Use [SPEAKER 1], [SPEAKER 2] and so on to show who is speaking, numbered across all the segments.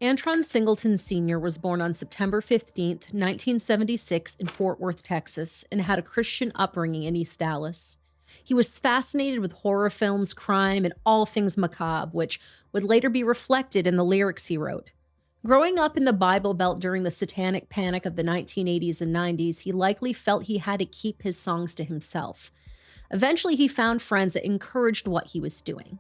[SPEAKER 1] Antron Singleton Sr. was born on September 15, 1976 in Fort Worth, Texas, and had a Christian upbringing in East Dallas. He was fascinated with horror films, crime, and all things macabre, which would later be reflected in the lyrics he wrote. Growing up in the Bible Belt during the satanic panic of the 1980s and 90s, he likely felt he had to keep his songs to himself. Eventually, he found friends that encouraged what he was doing.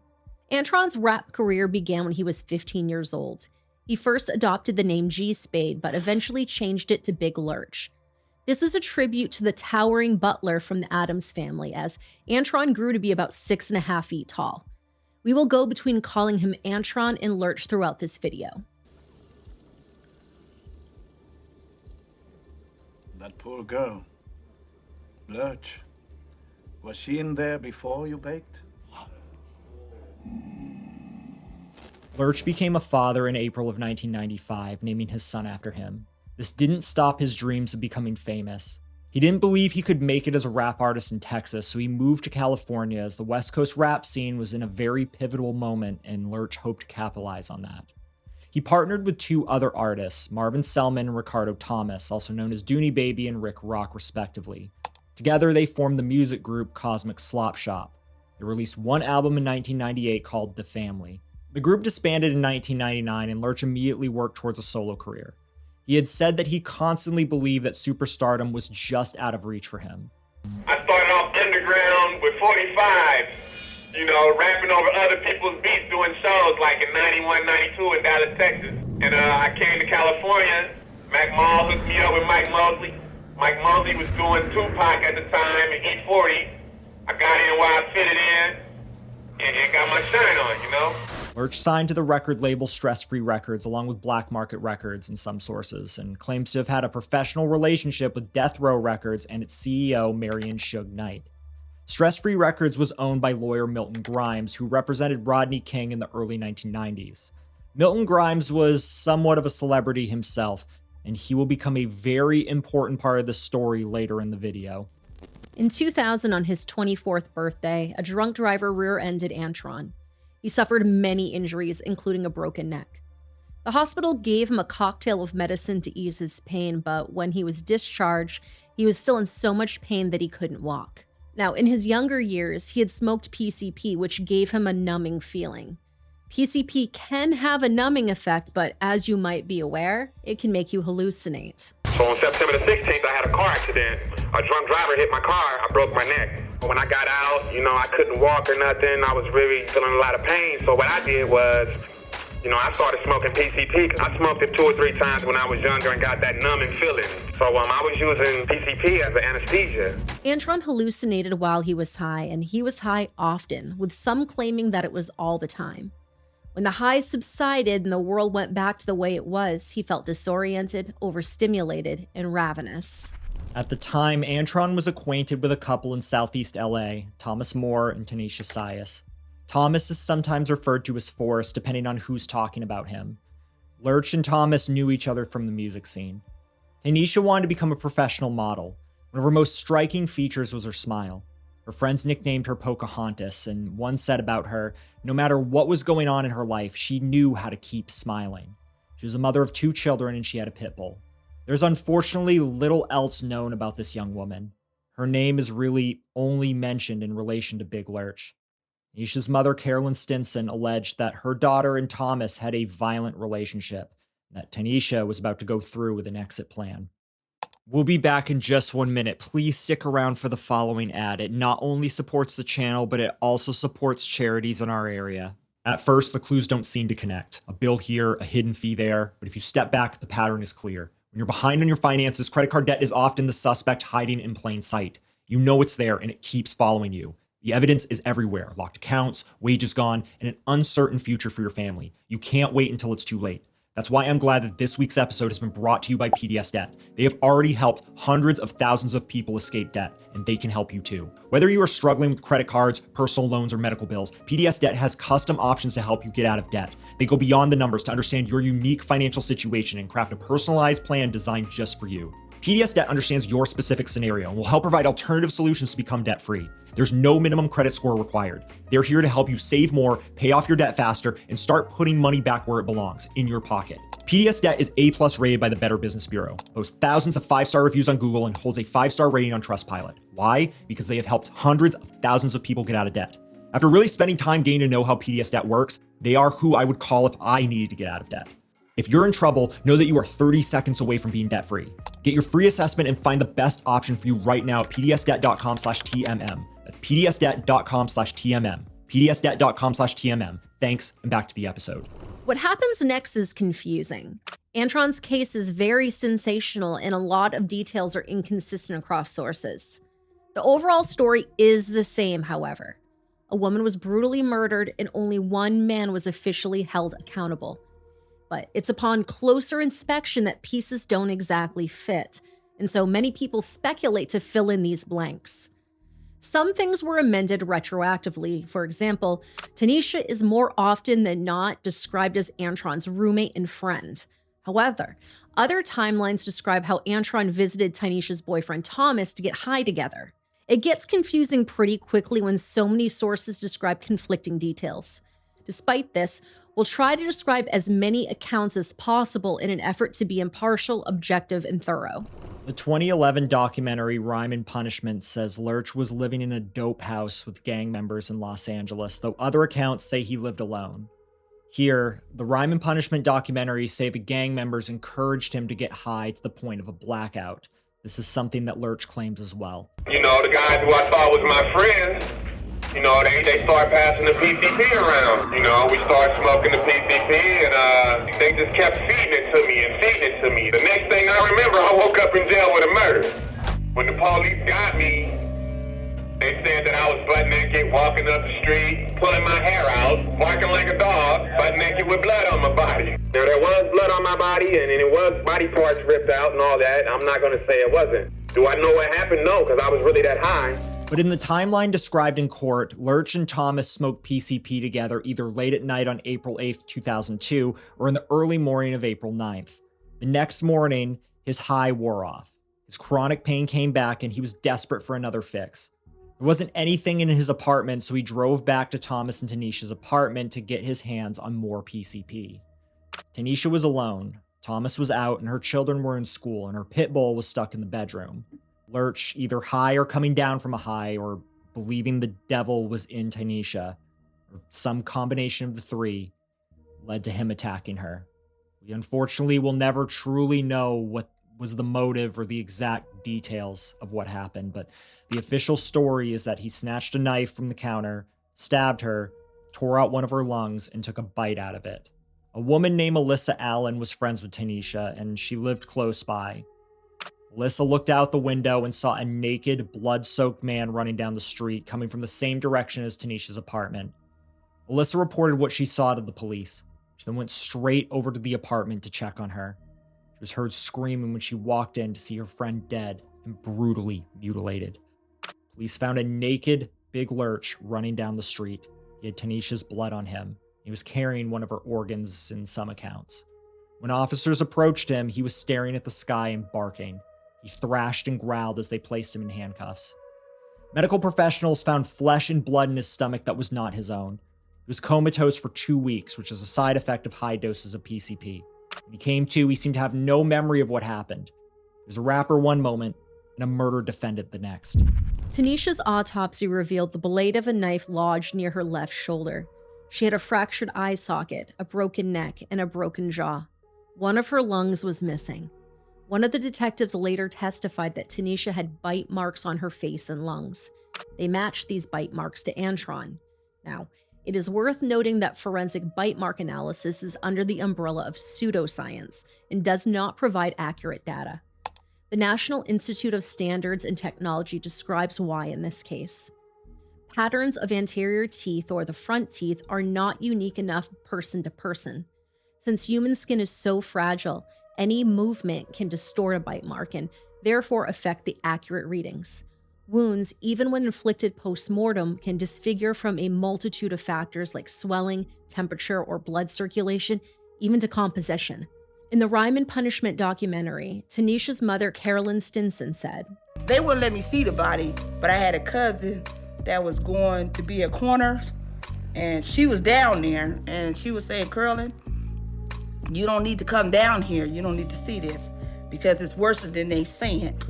[SPEAKER 1] Antron's rap career began when he was 15 years old. He first adopted the name G Spade, but eventually changed it to Big Lurch. This was a tribute to the towering butler from the Addams family, as Antron grew to be about 6.5 feet tall. We will go between calling him Antron and Lurch throughout this video.
[SPEAKER 2] That poor girl, Lurch, was she in there before you baked?
[SPEAKER 3] Lurch became a father in April of 1995, naming his son after him. This didn't stop his dreams of becoming famous. He didn't believe he could make it as a rap artist in Texas, so he moved to California as the West Coast rap scene was in a very pivotal moment, and Lurch hoped to capitalize on that. He partnered with two other artists, Marvin Selman and Ricardo Thomas, also known as Dooney Baby and Rick Rock respectively. Together they formed the music group Cosmic Slop Shop. They released one album in 1998 called The Family. The group disbanded in 1999 and Lurch immediately worked towards a solo career. He had said that he constantly believed that superstardom was just out of reach for him.
[SPEAKER 4] I started off underground with 45, rapping over other people's beats, doing shows like in 91, 92 in Dallas, Texas. And I came to California. Mac Mall hooked me up with Mike Mosley. Mike Mosley was doing Tupac at the time in E40. I got in while I fitted in and got my shine on,
[SPEAKER 3] Lurch signed to the record label Stress Free Records along with Black Market Records in some sources, and claims to have had a professional relationship with Death Row Records and its CEO, Marion Suge Knight. Stress Free Records was owned by lawyer Milton Grimes, who represented Rodney King in the early 1990s. Milton Grimes was somewhat of a celebrity himself, and he will become a very important part of the story later in the video.
[SPEAKER 1] In 2000, on his 24th birthday, a drunk driver rear-ended Antron. He suffered many injuries, including a broken neck. The hospital gave him a cocktail of medicine to ease his pain, but when he was discharged, he was still in so much pain that he couldn't walk. Now, in his younger years, he had smoked PCP, which gave him a numbing feeling. PCP can have a numbing effect, but as you might be aware, it can make you hallucinate.
[SPEAKER 4] So on September the 16th, I had a car accident. A drunk driver hit my car. I broke my neck. When I got out, I couldn't walk or nothing. I was really feeling a lot of pain. So what I did was, I started smoking PCP. I smoked it 2 or 3 times when I was younger and got that numbing feeling. So I was using PCP as an anesthesia.
[SPEAKER 1] Antron hallucinated while he was high, and he was high often, with some claiming that it was all the time. When the high subsided and the world went back to the way it was, he felt disoriented, overstimulated, and ravenous.
[SPEAKER 3] At the time, Antron was acquainted with a couple in Southeast LA, Thomas Moore and Tanisha Sias. Thomas is sometimes referred to as Forrest, depending on who's talking about him. Lurch and Thomas knew each other from the music scene. Tanisha wanted to become a professional model. One of her most striking features was her smile. Her friends nicknamed her Pocahontas, and one said about her, no matter what was going on in her life, she knew how to keep smiling. She was a mother of 2 children and she had a pit bull. There's unfortunately little else known about this young woman. Her name is really only mentioned in relation to Big Lurch. Tanisha's mother, Carolyn Stinson, alleged that her daughter and Thomas had a violent relationship, and that Tanisha was about to go through with an exit plan. We'll be back in just 1 minute. Please stick around for the following ad. It not only supports the channel, but it also supports charities in our area. At first, the clues don't seem to connect. A bill here, a hidden fee there, but if you step back, the pattern is clear. When you're behind on your finances, credit card debt is often the suspect hiding in plain sight. You know it's there and it keeps following you. The evidence is everywhere. Locked accounts, wages gone, and an uncertain future for your family. You can't wait until it's too late. That's why I'm glad that this week's episode has been brought to you by PDS Debt. They have already helped hundreds of thousands of people escape debt, and they can help you too. Whether you are struggling with credit cards, personal loans, or medical bills, PDS Debt has custom options to help you get out of debt. They go beyond the numbers to understand your unique financial situation and craft a personalized plan designed just for you. PDS Debt understands your specific scenario and will help provide alternative solutions to become debt-free. There's no minimum credit score required. They're here to help you save more, pay off your debt faster, and start putting money back where it belongs, in your pocket. PDS Debt is A+ rated by the Better Business Bureau, boasts thousands of 5-star reviews on Google, and holds a 5-star rating on Trustpilot. Why? Because they have helped hundreds of thousands of people get out of debt. After really spending time getting to know how PDS Debt works, they are who I would call if I needed to get out of debt. If you're in trouble, know that you are 30 seconds away from being debt-free. Get your free assessment and find the best option for you right now at pdsdebt.com/TMM. That's pdsdebt.com/TMM. pdsdebt.com/TMM. Thanks, and back to the episode.
[SPEAKER 1] What happens next is confusing. Antron's case is very sensational and a lot of details are inconsistent across sources. The overall story is the same, however. A woman was brutally murdered and only one man was officially held accountable. But it's upon closer inspection that pieces don't exactly fit, and so many people speculate to fill in these blanks. Some things were amended retroactively. For example, Tanisha is more often than not described as Antron's roommate and friend. However, other timelines describe how Antron visited Tanisha's boyfriend Thomas to get high together. It gets confusing pretty quickly when so many sources describe conflicting details. Despite this, we'll try to describe as many accounts as possible in an effort to be impartial, objective, and thorough.
[SPEAKER 3] The 2011 documentary Rhyme and Punishment says Lurch was living in a dope house with gang members in Los Angeles, though other accounts say he lived alone. Here, the Rhyme and Punishment documentaries say the gang members encouraged him to get high to the point of a blackout. This is something that Lurch claims as well.
[SPEAKER 4] You know, the guys who I thought was my friends, you know, they start passing the PCP around. You know, we start smoking the PCP, and they just kept feeding it to me and feeding it to me. The next thing I remember, I woke up in jail with a murder. When the police got me, they said that I was butt naked, walking up the street, pulling my hair out, barking like a dog, butt naked with blood on my body. Now, there was blood on my body, and it was body parts ripped out and all that. I'm not going to say it wasn't. Do I know what happened? No, because I was really that high.
[SPEAKER 3] But in the timeline described in court, Lurch and Thomas smoked PCP together either late at night on April 8th, 2002, or in the early morning of April 9th. The next morning, his high wore off. His chronic pain came back and he was desperate for another fix. There wasn't anything in his apartment, so he drove back to Thomas and Tanisha's apartment to get his hands on more PCP. Tanisha was alone, Thomas was out, and her children were in school, and her pit bull was stuck in the bedroom. Lurch, either high or coming down from a high, or believing the devil was in Tanisha, or some combination of the three, led to him attacking her. We unfortunately will never truly know what was the motive or the exact details of what happened, but the official story is that he snatched a knife from the counter, stabbed her, tore out one of her lungs, and took a bite out of it. A woman named Alyssa Allen was friends with Tanisha, and she lived close by. Alyssa looked out the window and saw a naked, blood-soaked man running down the street, coming from the same direction as Tanisha's apartment. Alyssa reported what she saw to the police. She then went straight over to the apartment to check on her. She was heard screaming when she walked in to see her friend dead and brutally mutilated. Police found a naked Big Lurch running down the street. He had Tanisha's blood on him. He was carrying one of her organs in some accounts. When officers approached him, he was staring at the sky and barking. He thrashed and growled as they placed him in handcuffs. Medical professionals found flesh and blood in his stomach that was not his own. He was comatose for 2 weeks, which is a side effect of high doses of PCP. When he came to, he seemed to have no memory of what happened. He was a rapper one moment and a murdered defendant the next.
[SPEAKER 1] Tanisha's autopsy revealed the blade of a knife lodged near her left shoulder. She had a fractured eye socket, a broken neck, and a broken jaw. One of her lungs was missing. One of the detectives later testified that Tanisha had bite marks on her face and lungs. They matched these bite marks to Antron. Now, it is worth noting that forensic bite mark analysis is under the umbrella of pseudoscience and does not provide accurate data. The National Institute of Standards and Technology describes why in this case. Patterns of anterior teeth or the front teeth are not unique enough person to person. Since human skin is so fragile, any movement can distort a bite mark and therefore affect the accurate readings. Wounds, even when inflicted post-mortem, can disfigure from a multitude of factors like swelling, temperature, or blood circulation, even decomposition. In the Rhyme and Punishment documentary, Tanisha's mother, Carolyn Stinson, said,
[SPEAKER 5] "They wouldn't let me see the body, but I had a cousin that was going to be a coroner, and she was down there, and she was saying, Carolyn, you don't need to come down here. You don't need to see this because it's worse than they saying.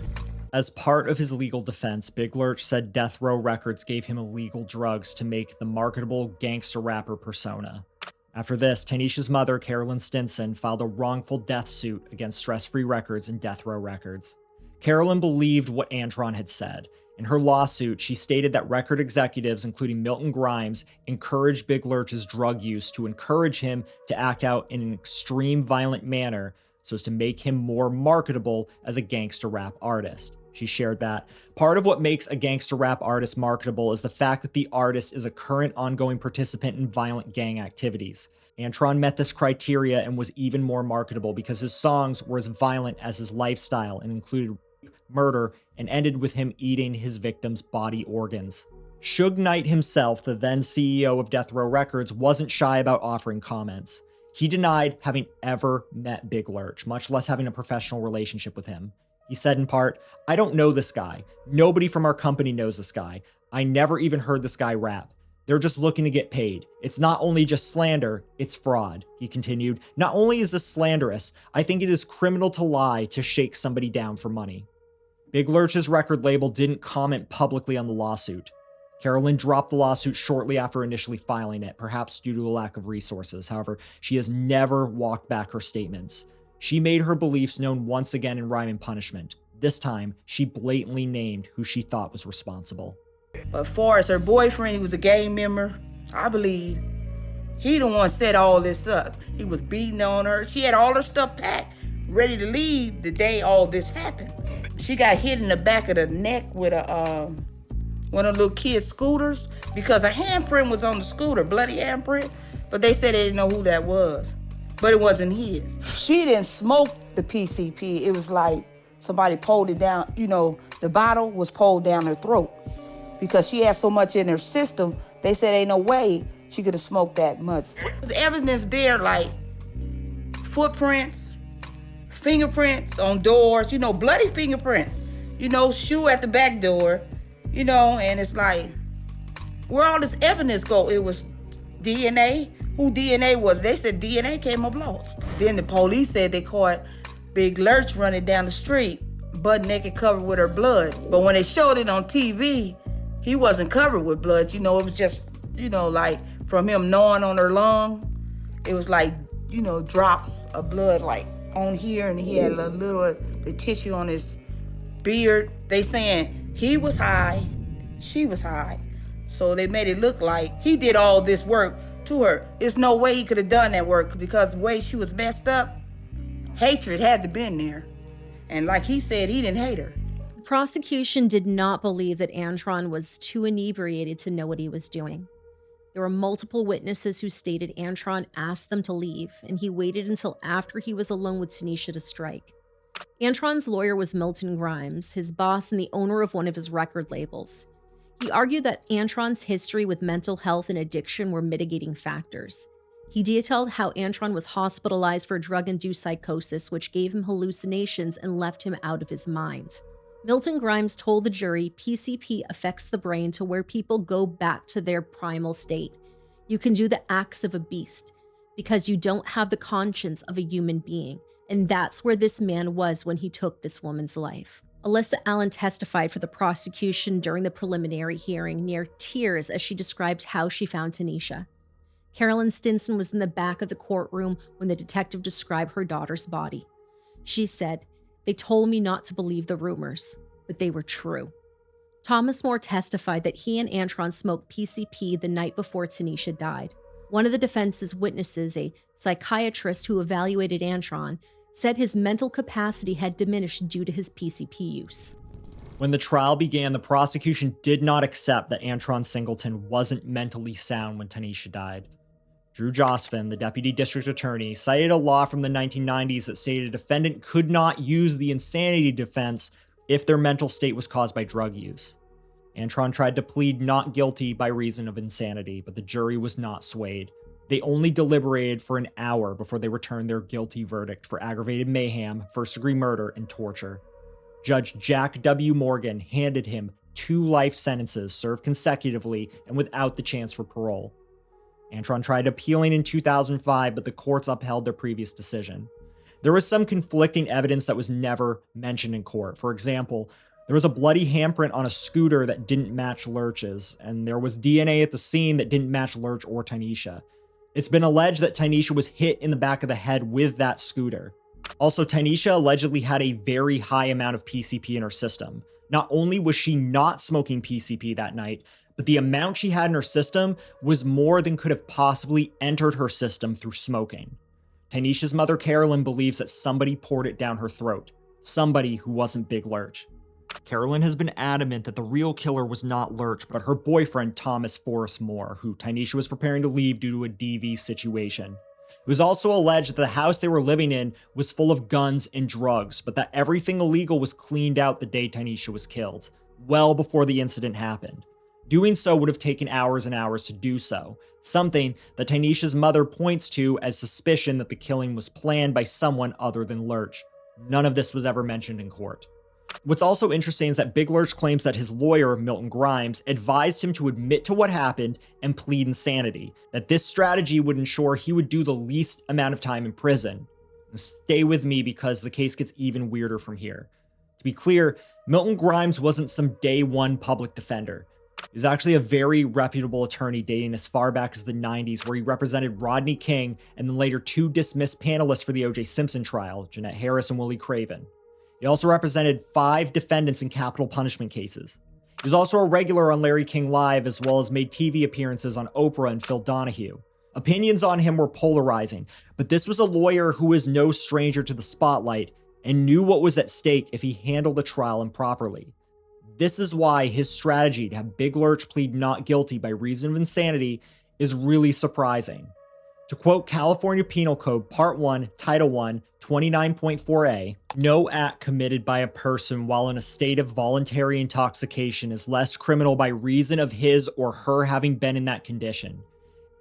[SPEAKER 3] As part of his legal defense, Big Lurch said Death Row Records gave him illegal drugs to make the marketable gangster rapper persona. After this, Tanisha's mother, Carolyn Stinson, filed a wrongful death suit against Stress Free Records and Death Row Records. Carolyn believed what Antron had said. In her lawsuit, she stated that record executives, including Milton Grimes, encouraged Big Lurch's drug use to encourage him to act out in an extreme violent manner so as to make him more marketable as a gangster rap artist. She shared that part of what makes a gangster rap artist marketable is the fact that the artist is a current ongoing participant in violent gang activities. Antron met this criteria and was even more marketable because his songs were as violent as his lifestyle and included murder and ended with him eating his victims' body organs. Suge Knight himself, the then CEO of Death Row Records, wasn't shy about offering comments. He denied having ever met Big Lurch, much less having a professional relationship with him. He said in part, "I don't know this guy. Nobody from our company knows this guy. I never even heard this guy rap. They're just looking to get paid. It's not only just slander, it's fraud." He continued, "Not only is this slanderous, I think it is criminal to lie to shake somebody down for money." Big Lurch's record label didn't comment publicly on the lawsuit. Carolyn dropped the lawsuit shortly after initially filing it, perhaps due to a lack of resources. However, she has never walked back her statements. She made her beliefs known once again in Rhyme and Punishment. This time, she blatantly named who she thought was responsible.
[SPEAKER 5] But as far as her boyfriend, he was a gang member, I believe he the one set all this up. He was beating on her. She had all her stuff packed, ready to leave the day all this happened. She got hit in the back of the neck with a one of the little kids' scooters because a handprint was on the scooter, bloody handprint, but they said they didn't know who that was, but it wasn't his. She didn't smoke the PCP. It was like somebody pulled it down, the bottle was pulled down her throat because she had so much in her system, they said ain't no way she could have smoked that much. There's evidence there like footprints, fingerprints on doors, bloody fingerprint, shoe at the back door, and it's like, where all this evidence go? It was DNA. Who DNA was? They said DNA came up lost. Then the police said they caught Big Lurch running down the street, butt naked, covered with her blood. But when they showed it on TV, he wasn't covered with blood. It was just, like from him gnawing on her lung, it was like, drops of blood like on here, and he had a little the tissue on his beard. They saying he was high, she was high. So they made it look like he did all this work to her. There's no way he could have done that work because the way she was messed up, hatred had to been there. And like he said, he didn't hate her.
[SPEAKER 1] The prosecution did not believe that Antron was too inebriated to know what he was doing. There were multiple witnesses who stated Antron asked them to leave, and he waited until after he was alone with Tanisha to strike. Antron's lawyer was Milton Grimes, his boss and the owner of one of his record labels. He argued that Antron's history with mental health and addiction were mitigating factors. He detailed how Antron was hospitalized for drug-induced psychosis, which gave him hallucinations and left him out of his mind. Milton Grimes told the jury PCP affects the brain to where people go back to their primal state. You can do the acts of a beast because you don't have the conscience of a human being, and that's where this man was when he took this woman's life. Alyssa Allen testified for the prosecution during the preliminary hearing, near tears as she described how she found Tanisha. Carolyn Stinson was in the back of the courtroom when the detective described her daughter's body. She said, "They told me not to believe the rumors, but they were true." Thomas Moore testified that he and Antron smoked PCP the night before Tanisha died. One of the defense's witnesses, a psychiatrist who evaluated Antron, said his mental capacity had diminished due to his PCP use.
[SPEAKER 3] When the trial began, the prosecution did not accept that Antron Singleton wasn't mentally sound when Tanisha died. Drew Josvin, the deputy district attorney, cited a law from the 1990s that stated a defendant could not use the insanity defense if their mental state was caused by drug use. Antron tried to plead not guilty by reason of insanity, but the jury was not swayed. They only deliberated for an hour before they returned their guilty verdict for aggravated mayhem, first-degree murder, and torture. Judge Jack W. Morgan handed him 2 life sentences served consecutively and without the chance for parole. Antron tried appealing in 2005, but the courts upheld their previous decision. There was some conflicting evidence that was never mentioned in court. For example, there was a bloody handprint on a scooter that didn't match Lurch's, and there was DNA at the scene that didn't match Lurch or Tynesha. It's been alleged that Tynesha was hit in the back of the head with that scooter. Also, Tynesha allegedly had a very high amount of PCP in her system. Not only was she not smoking PCP that night, but the amount she had in her system was more than could have possibly entered her system through smoking. Tynesha's mother, Carolyn, believes that somebody poured it down her throat. Somebody who wasn't Big Lurch. Carolyn has been adamant that the real killer was not Lurch, but her boyfriend, Thomas Forrest Moore, who Tynesha was preparing to leave due to a DV situation. It was also alleged that the house they were living in was full of guns and drugs, but that everything illegal was cleaned out the day Tynesha was killed, well before the incident happened. Doing so would have taken hours and hours to do so, something that Tynesha's mother points to as suspicion that the killing was planned by someone other than Lurch. None of this was ever mentioned in court. What's also interesting is that Big Lurch claims that his lawyer, Milton Grimes, advised him to admit to what happened and plead insanity, that this strategy would ensure he would do the least amount of time in prison. Stay with me because the case gets even weirder from here. To be clear, Milton Grimes wasn't some day one public defender. He was actually a very reputable attorney dating as far back as the 90s, where he represented Rodney King and then later two dismissed panelists for the O.J. Simpson trial, Jeanette Harris and Willie Craven. He also represented 5 defendants in capital punishment cases. He was also a regular on Larry King Live, as well as made TV appearances on Oprah and Phil Donahue. Opinions on him were polarizing, but this was a lawyer who was no stranger to the spotlight and knew what was at stake if he handled the trial improperly. This is why his strategy to have Big Lurch plead not guilty by reason of insanity is really surprising. To quote California Penal Code Part 1, Title 1, 29.4a, no act committed by a person while in a state of voluntary intoxication is less criminal by reason of his or her having been in that condition.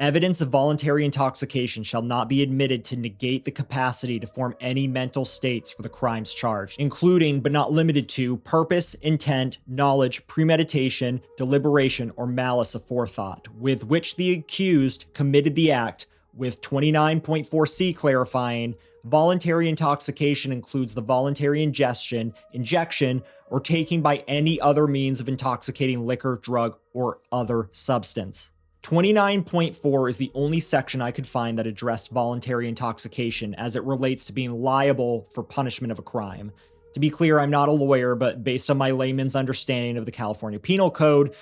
[SPEAKER 3] Evidence of voluntary intoxication shall not be admitted to negate the capacity to form any mental states for the crimes charged, including but not limited to purpose, intent, knowledge, premeditation, deliberation, or malice aforethought, with which the accused committed the act, with 29.4c clarifying, voluntary intoxication includes the voluntary ingestion, injection, or taking by any other means of intoxicating liquor, drug, or other substance. 29.4 is the only section I could find that addressed voluntary intoxication as it relates to being liable for punishment of a crime. To be clear, I'm not a lawyer, but based on my layman's understanding of the California Penal Code,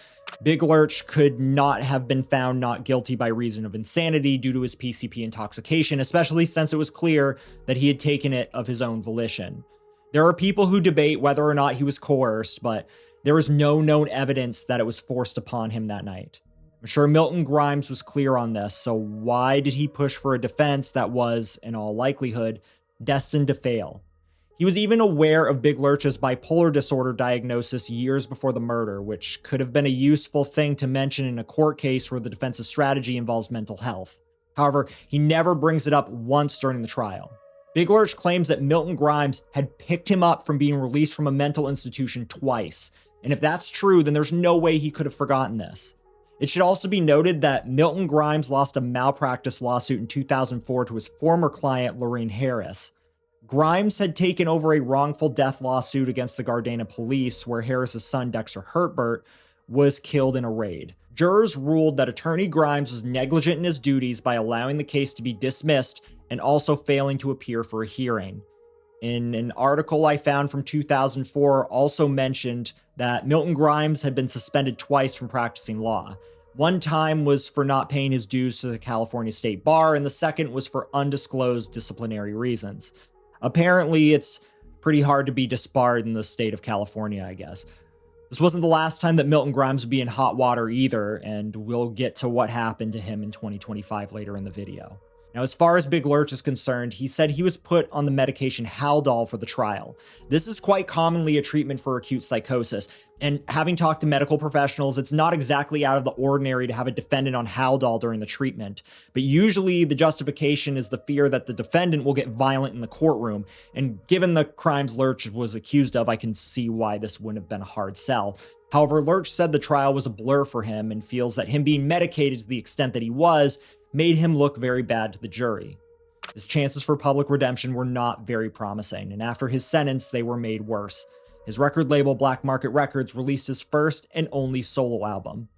[SPEAKER 3] Big Lurch could not have been found not guilty by reason of insanity due to his PCP intoxication, especially since it was clear that he had taken it of his own volition. There are people who debate whether or not he was coerced, but there is no known evidence that it was forced upon him that night. I'm sure Milton Grimes was clear on this, so why did he push for a defense that was, in all likelihood, destined to fail? He was even aware of Big Lurch's bipolar disorder diagnosis years before the murder, which could have been a useful thing to mention in a court case where the defense's strategy involves mental health. However, he never brings it up once during the trial. Big Lurch claims that Milton Grimes had picked him up from being released from a mental institution twice, and if that's true, then there's no way he could have forgotten this. It should also be noted that Milton Grimes lost a malpractice lawsuit in 2004 to his former client, Lorraine Harris. Grimes had taken over a wrongful death lawsuit against the Gardena police, where Harris's son, Dexter Hertbert, was killed in a raid. Jurors ruled that attorney Grimes was negligent in his duties by allowing the case to be dismissed and also failing to appear for a hearing. In an article I found from 2004 also mentioned that Milton Grimes had been suspended twice from practicing law. One time was for not paying his dues to the California State Bar, and the second was for undisclosed disciplinary reasons. Apparently, it's pretty hard to be disbarred in the state of California, I guess. This wasn't the last time that Milton Grimes would be in hot water either, and we'll get to what happened to him in 2025 later in the video. Now, as far as Big Lurch is concerned, he said he was put on the medication Haldol for the trial. This is quite commonly a treatment for acute psychosis, and having talked to medical professionals, it's not exactly out of the ordinary to have a defendant on Haldol during the treatment. But usually the justification is the fear that the defendant will get violent in the courtroom, and given the crimes Lurch was accused of, I can see why this wouldn't have been a hard sell. However, Lurch said the trial was a blur for him and feels that him being medicated to the extent that he was made him look very bad to the jury. His chances for public redemption were not very promising, and after his sentence, they were made worse. His record label Black Market Records released his first and only solo album.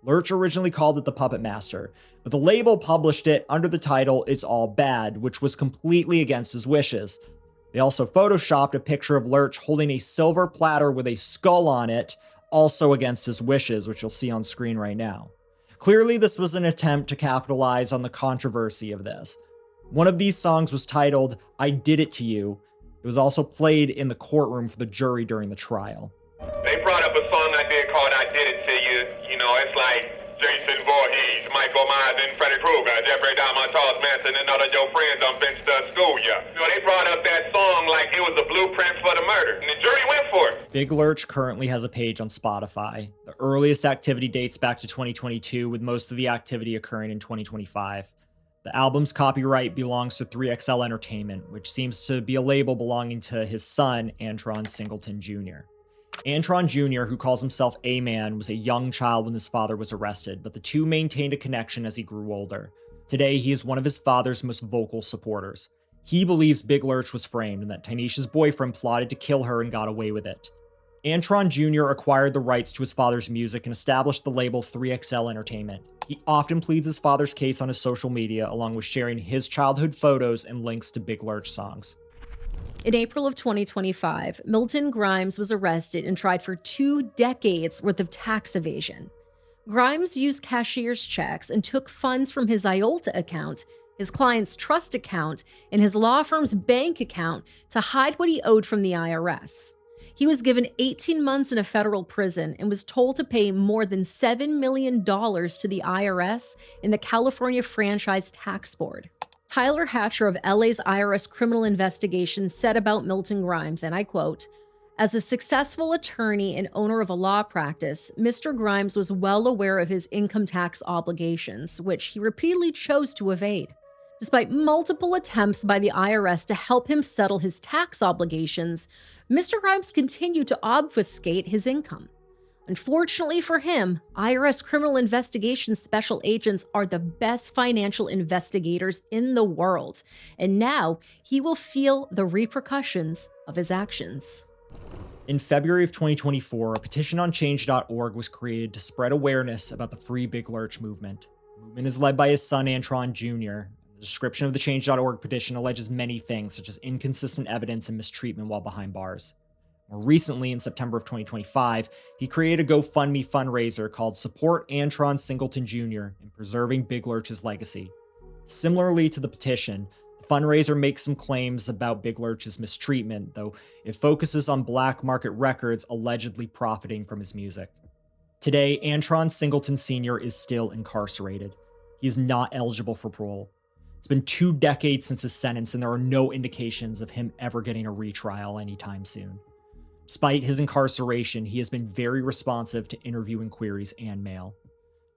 [SPEAKER 3] Lurch originally called it The Puppet Master, but the label published it under the title It's All Bad, which was completely against his wishes. They also photoshopped a picture of Lurch holding a silver platter with a skull on it, also against his wishes, which you'll see on screen right now. Clearly, this was an attempt to capitalize on the controversy of this. One of these songs was titled I Did It To You. It was also played in the courtroom for the jury during the trial.
[SPEAKER 4] They brought up a song I did called I Did It To You. You know, it's like Jason Voorhees, Michael Myers, and Freddy Krueger, Jeffrey Dahmer, Charles Manson, and all of your friends done been to school, yeah. You know, they brought up that song like it was a blueprint for the murder, and the jury went for it.
[SPEAKER 3] Big Lurch currently has a page on Spotify. The earliest activity dates back to 2022, with most of the activity occurring in 2025. The album's copyright belongs to 3XL Entertainment, which seems to be a label belonging to his son, Antron Singleton Jr. Antron Jr., who calls himself A-Man, was a young child when his father was arrested, but the two maintained a connection as he grew older. Today, he is one of his father's most vocal supporters. He believes Big Lurch was framed and that Tanisha's boyfriend plotted to kill her and got away with it. Antron Jr. acquired the rights to his father's music and established the label 3XL Entertainment. He often pleads his father's case on his social media, along with sharing his childhood photos and links to Big Lurch songs.
[SPEAKER 1] In April of 2025, Milton Grimes was arrested and tried for 2 decades worth of tax evasion. Grimes used cashier's checks and took funds from his IOLTA account, his client's trust account, and his law firm's bank account to hide what he owed from the IRS. He was given 18 months in a federal prison and was told to pay more than $7 million to the IRS and the California Franchise Tax Board. Tyler Hatcher of LA's IRS criminal investigation said about Milton Grimes, and I quote, "As a successful attorney and owner of a law practice, Mr. Grimes was well aware of his income tax obligations, which he repeatedly chose to evade. Despite multiple attempts by the IRS to help him settle his tax obligations, Mr. Grimes continued to obfuscate his income. Unfortunately for him, IRS criminal investigation special agents are the best financial investigators in the world, and now he will feel the repercussions of his actions."
[SPEAKER 3] In February of 2024, a petition on change.org was created to spread awareness about the Free Big Lurch movement. The movement is led by his son, Antron Jr. The description of the change.org petition alleges many things, such as inconsistent evidence and mistreatment while behind bars. More recently, in September of 2025, he created a GoFundMe fundraiser called Support Antron Singleton Jr. in Preserving Big Lurch's Legacy. Similarly to the petition, the fundraiser makes some claims about Big Lurch's mistreatment, though it focuses on Black Market Records allegedly profiting from his music. Today, Antron Singleton Sr. is still incarcerated. He is not eligible for parole. It's been 2 decades since his sentence, and there are no indications of him ever getting a retrial anytime soon. Despite his incarceration, he has been very responsive to interview inquiries and mail.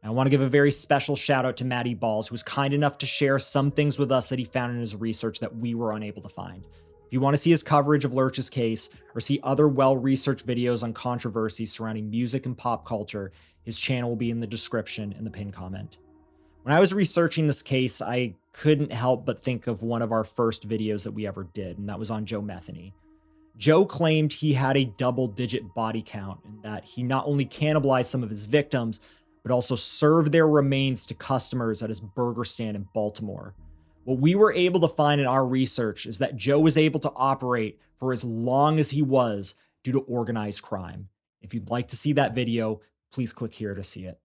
[SPEAKER 3] And I want to give a very special shout out to Maddie Balls, who was kind enough to share some things with us that he found in his research that we were unable to find. If you want to see his coverage of Lurch's case or see other well-researched videos on controversies surrounding music and pop culture, his channel will be in the description and the pinned comment. When I was researching this case, I couldn't help but think of one of our first videos that we ever did, and that was on Joe Metheny. Joe claimed he had a double-digit body count and that he not only cannibalized some of his victims, but also served their remains to customers at his burger stand in Baltimore. What we were able to find in our research is that Joe was able to operate for as long as he was due to organized crime. If you'd like to see that video, please click here to see it.